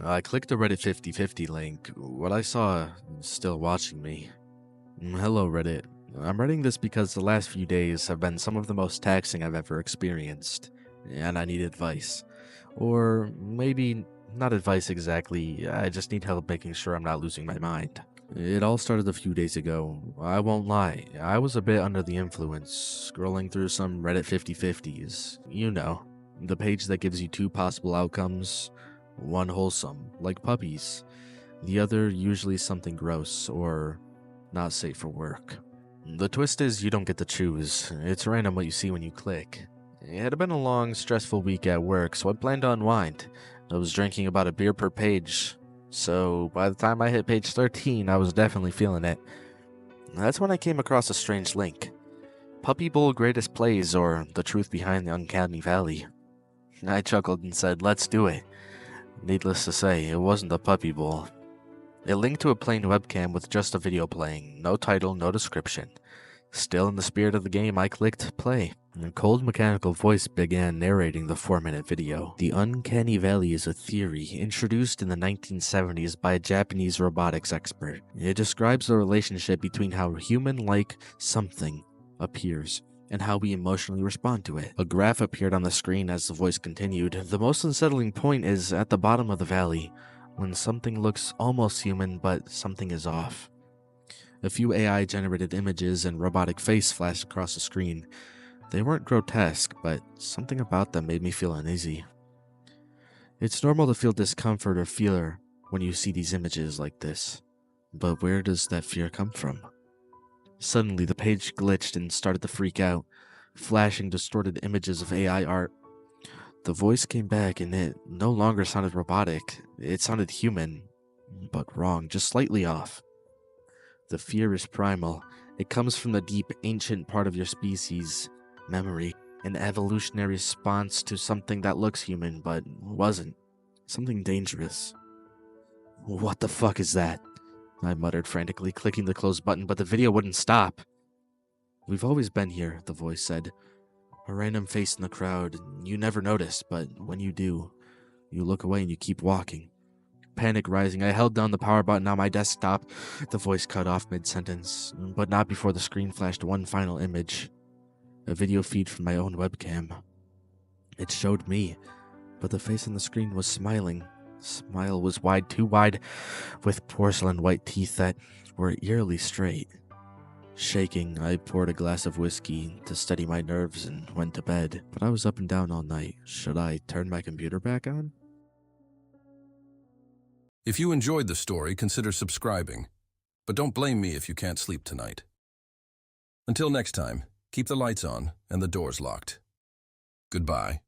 I clicked the Reddit 50/50 link. What I saw is still watching me. Hello, Reddit. I'm writing this because the last few days have been some of the most taxing I've ever experienced, and I need advice. Or maybe not advice exactly, I just need help making sure I'm not losing my mind. It all started a few days ago. I won't lie, I was a bit under the influence, scrolling through some Reddit 50/50s. You know, the page that gives you two possible outcomes. One wholesome, like puppies. The other usually something gross or not safe for work. The twist is you don't get to choose. It's random what you see when you click. It had been a long, stressful week at work, so I planned to unwind. I was drinking about a beer per page, so by the time I hit page 13, I was definitely feeling it. That's when I came across a strange link. Puppy Bowl Greatest Plays, or The Truth Behind the Uncanny Valley. I chuckled and said, let's do it. Needless to say, it wasn't a puppy bowl. It linked to a plain webcam with just a video playing, no title, no description. Still in the spirit of the game, I clicked play. A cold mechanical voice began narrating the 4-minute video. The uncanny valley is a theory introduced in the 1970s by a Japanese robotics expert. It describes the relationship between how human-like something appears and how we emotionally respond to it. A graph appeared on the screen as the voice continued. The most unsettling point is at the bottom of the valley, when something looks almost human but something is off. A few AI-generated images and robotic face flashed across the screen. They weren't grotesque, but something about them made me feel uneasy. It's normal to feel discomfort or fear when you see these images like this, but where does that fear come from? Suddenly, the page glitched and started to freak out, flashing distorted images of AI art. The voice came back and it no longer sounded robotic. It sounded human, but wrong, just slightly off. The fear is primal. It comes from the deep, ancient part of your species, memory, an evolutionary response to something that looks human but wasn't. Something dangerous. What the fuck is that? I muttered frantically, clicking the close button, but the video wouldn't stop. We've always been here, the voice said. A random face in the crowd. You never notice, but when you do, you look away and you keep walking. Panic rising, I held down the power button on my desktop. The voice cut off mid-sentence, but not before the screen flashed one final image. A video feed from my own webcam. It showed me, but the face on the screen was smiling. Smile was wide, too wide, with porcelain white teeth that were eerily straight. Shaking, I poured a glass of whiskey to steady my nerves and went to bed. But I was up and down all night. Should I turn my computer back on? If you enjoyed the story, consider subscribing. But don't blame me if you can't sleep tonight. Until next time, keep the lights on and the doors locked. Goodbye.